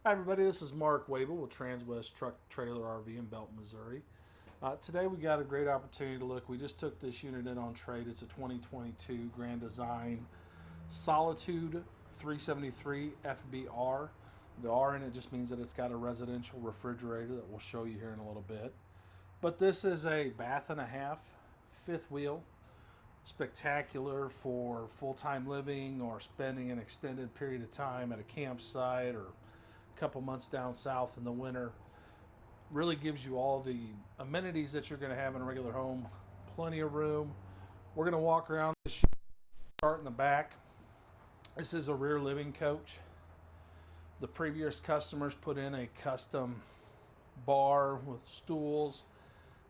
Hi everybody, this is Mark Wabel with Transwest Truck Trailer RV in Belton, Missouri. Today we got a great opportunity to look. We just took this unit in on trade. It's a 2022 Grand Design Solitude 373FB. The R in it just means that it's got a residential refrigerator that we'll show you here in a little bit. But this is a bath and a half, fifth wheel. Spectacular for full-time living or spending an extended period of time at a campsite or a couple months down south in the winter. Really gives you all the amenities that you're going to have in a regular home. Plenty of room. We're going to walk around this unit, start in the back. This is a rear living coach. The previous customers put in a custom bar with stools.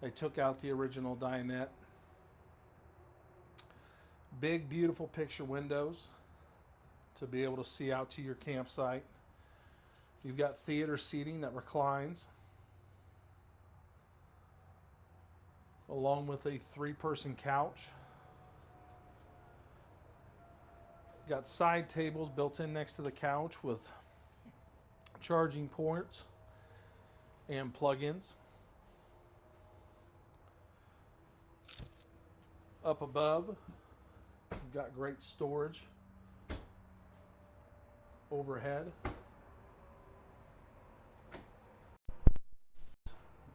They took out the original dinette. Big, beautiful picture windows to be able to see out to your campsite. You've got theater seating that reclines, along with a 3-person couch. Got side tables built in next to the couch with charging ports and plug-ins. Up above, you've got great storage overhead.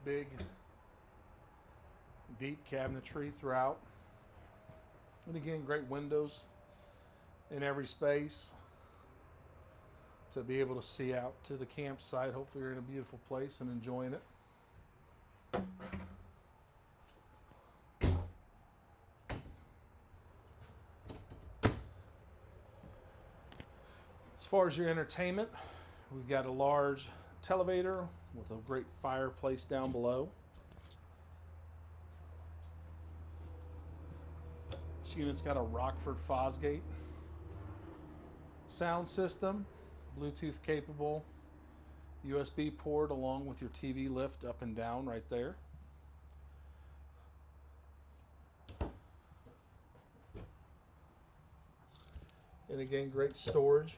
Big, deep cabinetry throughout. And again, great windows in every space to be able to see out to the campsite. Hopefully you're in a beautiful place and enjoying it. As far as your entertainment, we've got a large televator with a great fireplace down below. This unit's got a Rockford Fosgate sound system, Bluetooth capable, USB port along with your TV lift up and down right there. And again, great storage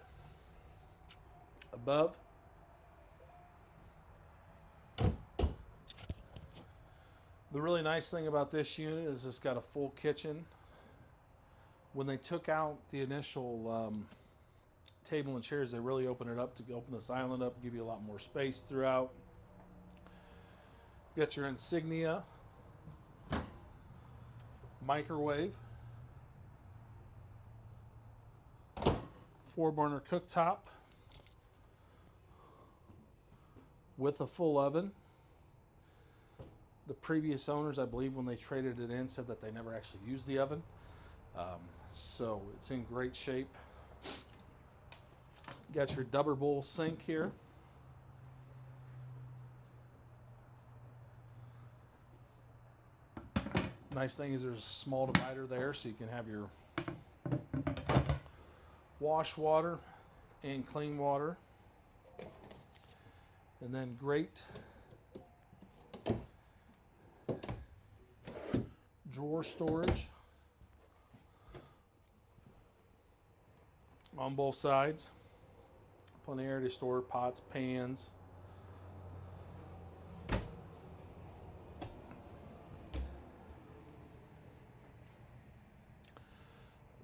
above. The really nice thing about this unit is it's got a full kitchen. When they took out the initial table and chairs, they really opened it up to open this island up, give you a lot more space throughout. You got your insignia microwave, 4-burner cooktop with a full oven. The previous owners, I believe, when they traded it in, said that they never actually used the oven. So it's in great shape. Got your double bowl sink here. Nice thing is there's a small divider there so you can have your wash water and clean water. And then great drawer storage on both sides. Plenty of area to store pots, pans.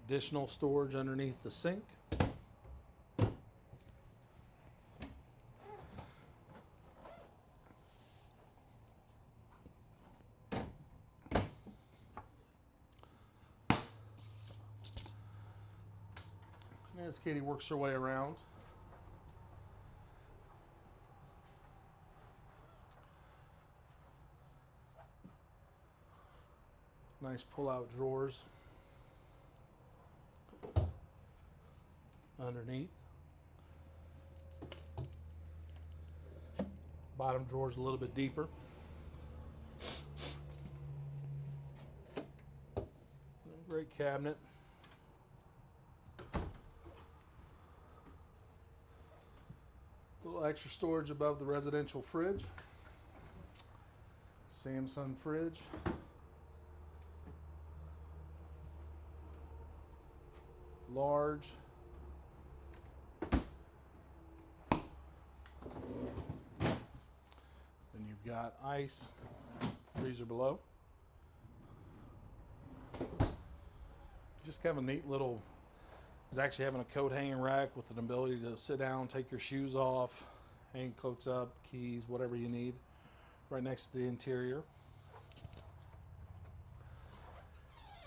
Additional storage underneath the sink. As Katie works her way around. Nice pull-out drawers underneath. Bottom drawer's a little bit deeper. Great cabinet. Little extra storage above the residential fridge. Samsung fridge. large. got ice, freezer below. Just kind of a neat little, is actually having a coat hanging rack with an ability to sit down, take your shoes off, hang coats up, keys, whatever you need, right next to the interior.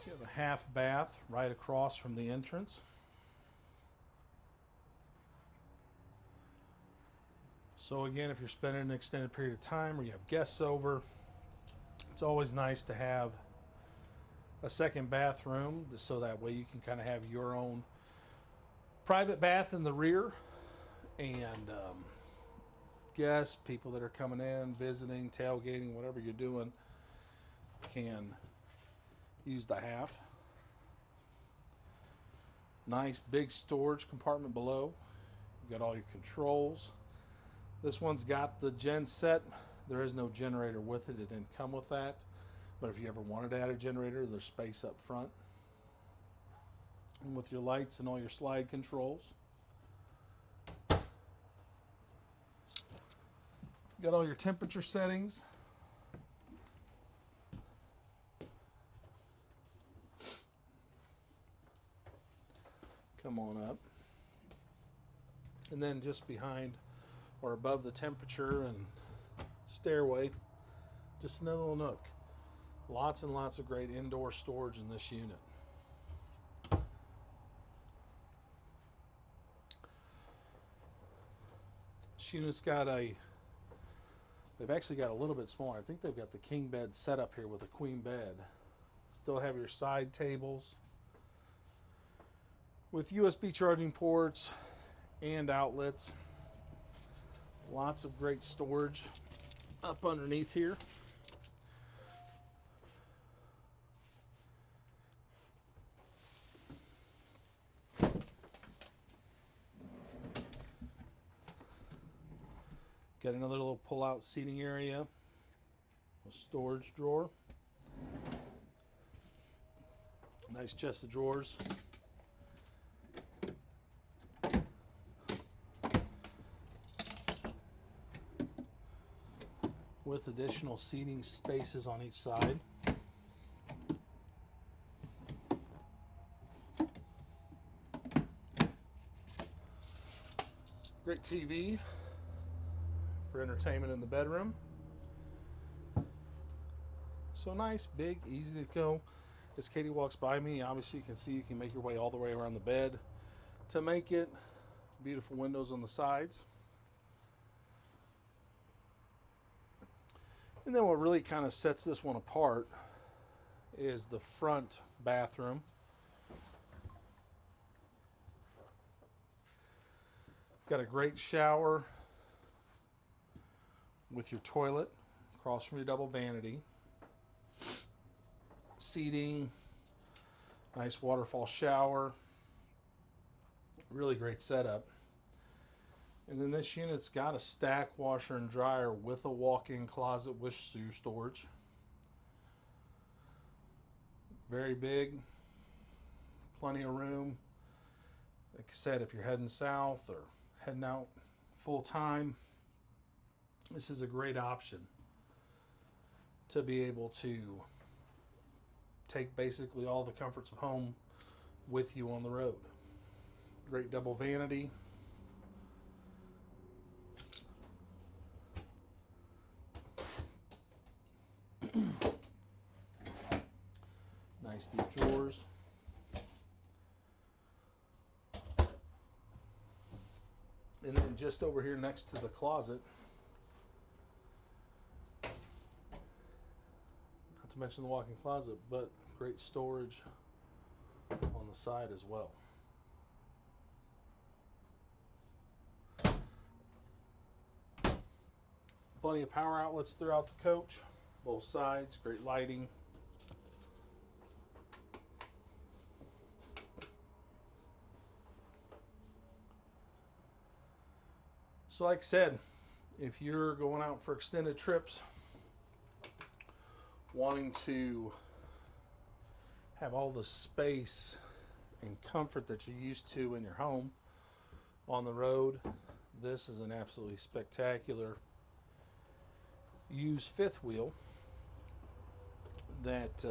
You have a half bath right across from the entrance. So again, if you're spending an extended period of time or you have guests over, it's always nice to have a second bathroom so that way you can kind of have your own private bath in the rear, and guests, people that are coming in, visiting, tailgating, whatever you're doing, can use the half. Nice big storage compartment below. You've got all your controls. This one's got the gen set. There is no generator with it. It didn't come with that. But if you ever wanted to add a generator, there's space up front. And with your lights and all your slide controls. Got all your temperature settings. Come on up. And then just behind or above the temperature and stairway, just another little nook. Lots and lots of great indoor storage in this unit. This unit's got they've actually got a little bit smaller. I think they've got the king bed set up here with a queen bed. Still have your side tables with USB charging ports and outlets. Lots of great storage up underneath here. Got another little pull-out seating area, a storage drawer, nice chest of drawers. With additional seating spaces on each side. Great TV for entertainment in the bedroom. So nice, big, easy to go. As Katie walks by me, obviously you can see you can make your way all the way around the bed to make it. Beautiful windows on the sides. And then what really kind of sets this one apart is the front bathroom. Got a great shower with your toilet across from your double vanity. Seating, nice waterfall shower. Really great setup. And then this unit's got a stack washer and dryer with a walk-in closet with shoe storage. Very big, plenty of room. Like I said, if you're heading south or heading out full time, this is a great option to be able to take basically all the comforts of home with you on the road. Great double vanity. Nice deep drawers. And then just over here next to the closet, not to mention the walk-in closet, but great storage on the side as well. Plenty of power outlets throughout the coach, both sides, great lighting. So like I said, if you're going out for extended trips, wanting to have all the space and comfort that you're used to in your home on the road, this is an absolutely spectacular used fifth wheel that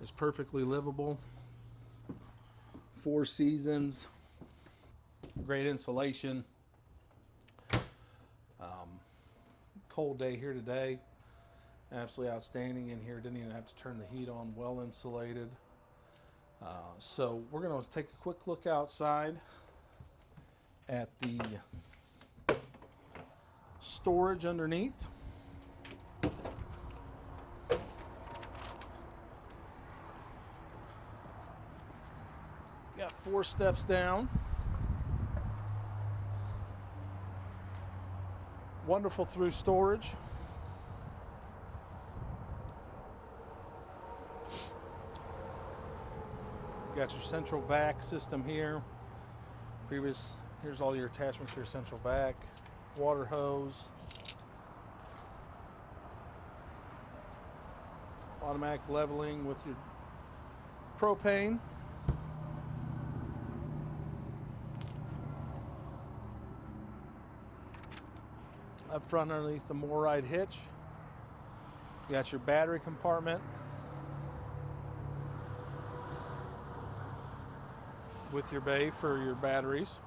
is perfectly livable. 4 seasons, great insulation. Cold day here today, absolutely outstanding in here. Didn't even have to turn the heat on, well insulated. So we're going to take a quick look outside at the storage underneath. Got 4 steps down. Wonderful through storage. Got your central vac system here. Here's all your attachments for your central vac. Water hose. Automatic leveling with your propane. Up front underneath the Moride hitch, you got your battery compartment with your bay for your batteries.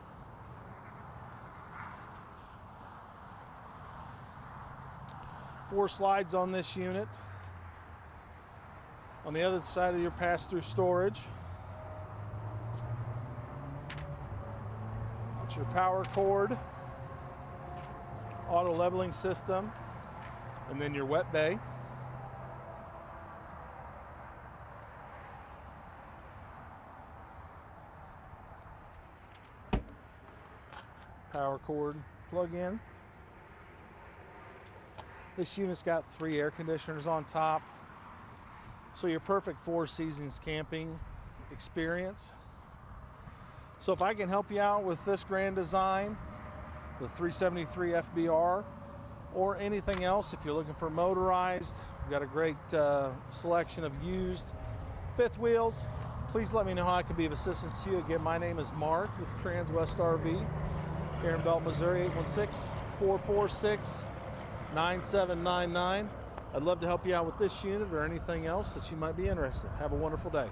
Four slides on this unit. On the other side of your pass-through storage, that's your power cord, auto leveling system, and then your wet bay. Power cord plug in. This unit's got 3 air conditioners on top, so your perfect 4 seasons camping experience. So if I can help you out with this Grand Design, the 373 FBR, or anything else, if you're looking for motorized, we've got a great selection of used fifth wheels. Please let me know how I can be of assistance to you. Again, my name is Mark with Transwest RV here in Belton, Missouri, 816-446-9799. I'd love to help you out with this unit or anything else that you might be interested in. Have a wonderful day.